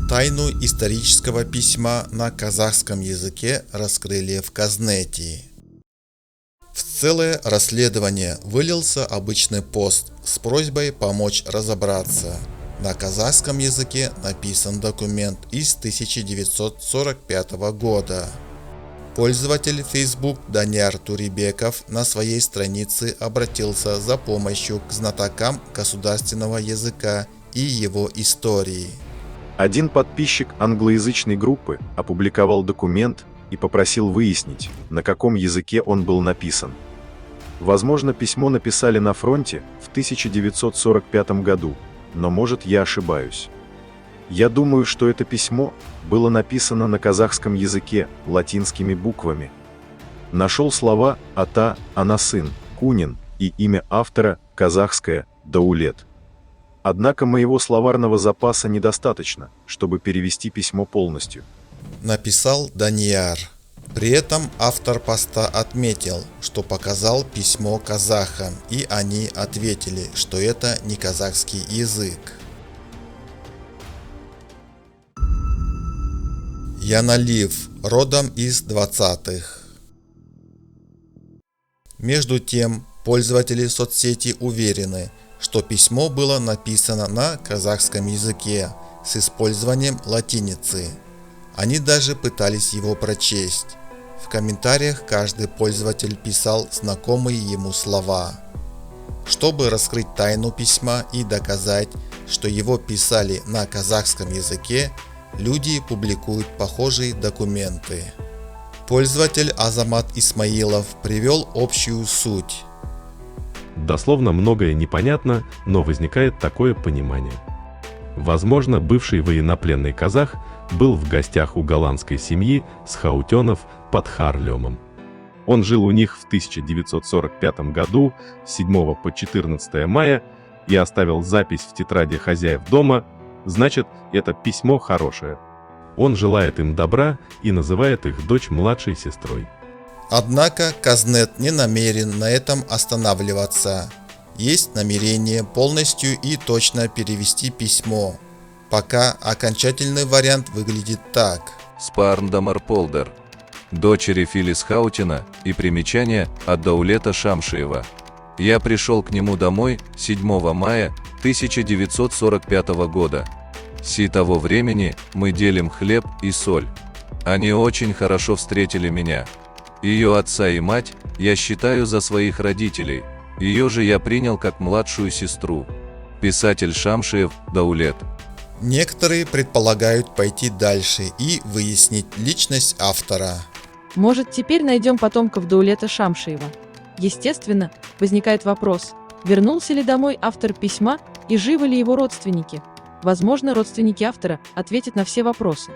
Тайну исторического письма на казахском языке раскрыли в Казнете. В целое расследование вылился обычный пост с просьбой помочь разобраться. На казахском языке написан документ из 1945 года. Пользователь Facebook Данияр Турибеков на своей странице обратился за помощью к знатокам государственного языка и его истории. Один подписчик англоязычной группы опубликовал документ и попросил выяснить, на каком языке он был написан. Возможно, письмо написали на фронте в 1945 году, но может я ошибаюсь. Я думаю, что это письмо было написано на казахском языке латинскими буквами. Нашел слова «ата», «анасин», «кунин» и имя автора казахское «Даулет». Однако моего словарного запаса недостаточно, чтобы перевести письмо полностью. Написал Данияр. При этом автор поста отметил, что показал письмо казахам, и они ответили, что это не казахский язык. Яналив, родом из 20-х. Между тем, пользователи соцсети уверены, что письмо было написано на казахском языке с использованием латиницы. Они даже пытались его прочесть. В комментариях каждый пользователь писал знакомые ему слова. Чтобы раскрыть тайну письма и доказать, что его писали на казахском языке, люди публикуют похожие документы. Пользователь Азамат Исмаилов привел общую суть. Дословно многое непонятно, но возникает такое понимание. Возможно, бывший военнопленный казах был в гостях у голландской семьи Схаутенов под Харлемом. Он жил у них в 1945 году с 7 по 14 мая и оставил запись в тетради хозяев дома, значит, это письмо хорошее. Он желает им добра и называет их дочь младшей сестрой. Однако Казнет не намерен на этом останавливаться. Есть намерение полностью и точно перевести письмо. Пока окончательный вариант выглядит так. Спарндамар Полдер. Дочери Филис Хаутина и примечание от Даулета Шамшиева. Я пришел к нему домой 7 мая 1945 года. С того времени мы делим хлеб и соль. Они очень хорошо встретили меня. Ее отца и мать я считаю за своих родителей, ее же я принял как младшую сестру. Писатель Шамшиев Даулет. Некоторые предполагают пойти дальше и выяснить личность автора. Может, теперь найдем потомков Даулета Шамшиева? Естественно, возникает вопрос, вернулся ли домой автор письма и живы ли его родственники? Возможно, родственники автора ответят на все вопросы.